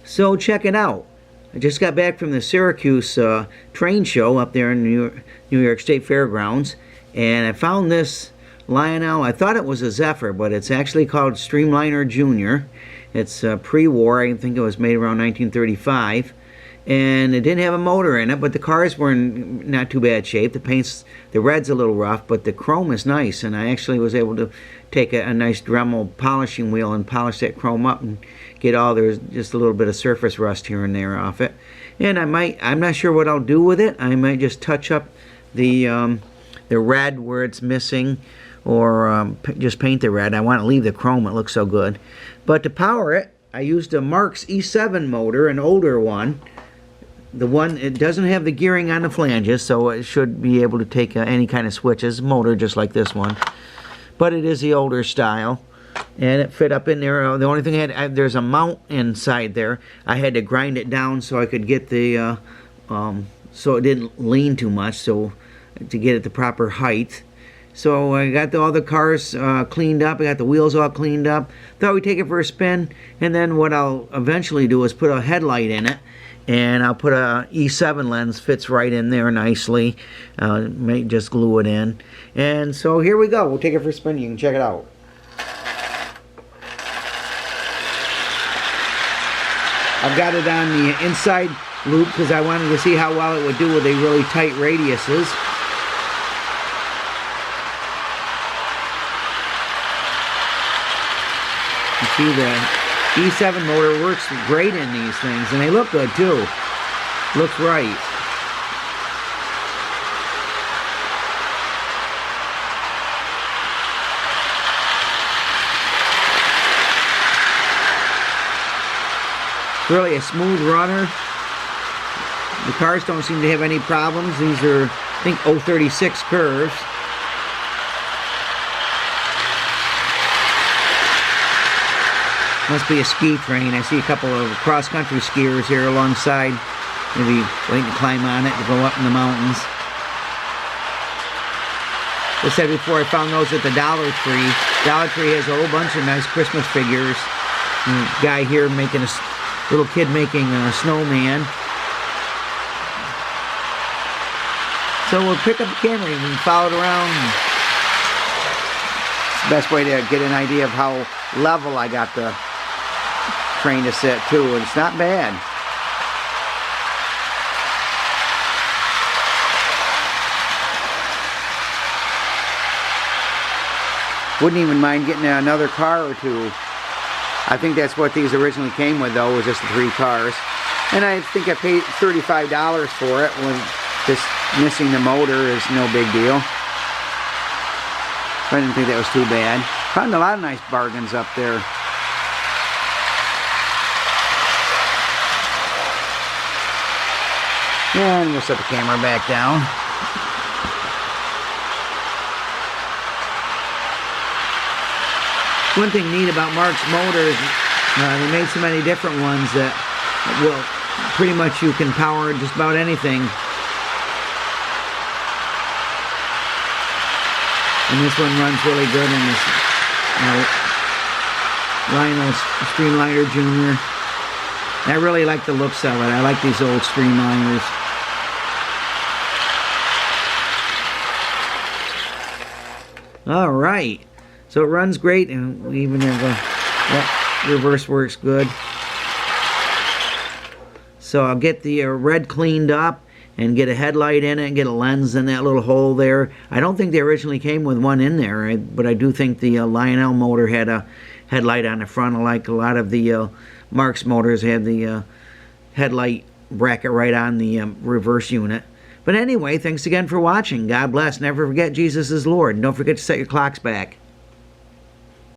So check it out. I just got back from the Syracuse train show up there in New York State Fairgrounds, and I found this Lionel. I thought it was a Zephyr, but it's actually called Streamliner Jr. It's pre-war. I think it was made around 1935. And it didn't have a motor in it, but the cars were in not too bad shape. The red's a little rough, but the chrome is nice, and I actually was able to take a nice Dremel polishing wheel and polish that chrome up and get there's just a little bit of surface rust here and there off it. And I'm not sure what I'll do with it. I might just touch up the red where it's missing, or just paint the red. I want to leave the chrome, it looks so good. But to power it, I used a Marx E7 motor, an older one. It doesn't have the gearing on the flanges, so it should be able to take any kind of switches. Motor just like this one, but it is the older style, and it fit up in there. The only thing there's a mount inside there. I had to grind it down so I could get the so it didn't lean too much, so to get it the proper height. So I got all the cars cleaned up. I got the wheels all cleaned up. Thought we'd take it for a spin, and then what I'll eventually do is put a headlight in it. And I'll put a E7 lens, fits right in there nicely. May just glue it in. And so here we go. We'll take it for a spin. You can check it out. I've got it on the inside loop because I wanted to see how well it would do with the really tight radiuses. You see the E7 motor works great in these things, and they look good too. Looks right. It's really a smooth runner. The cars don't seem to have any problems. These are, I think, 036 curves. Must be a ski train. I see a couple of cross-country skiers here alongside, maybe waiting to climb on it to go up in the mountains. As I said before, I found those at the Dollar Tree. Dollar Tree has a whole bunch of nice Christmas figures. And a guy here making little kid making a snowman. So we'll pick up the camera and follow it around. It's the best way to get an idea of how level I got the train to sit too, and it's not bad. Wouldn't even mind getting another car or two. I think that's what these originally came with, though, was just the 3 cars. And I think I paid $35 for it, when just missing the motor is no big deal. I didn't think that was too bad. Found a lot of nice bargains up there. And we'll set the camera back down. One thing neat about Marx motors, they made so many different ones that, well, pretty much you can power just about anything. And this one runs really good in this Lionel Streamliner Jr. I really like the looks of it. I like these old Streamliners. Alright, so it runs great, and we even have that reverse works good. So I'll get the red cleaned up and get a headlight in it and get a lens in that little hole there. I don't think they originally came with one in there, but I do think the Lionel motor had a headlight on the front, like a lot of the Marx motors had the headlight bracket right on the reverse unit. But anyway, thanks again for watching. God bless. Never forget Jesus is Lord. And don't forget to set your clocks back.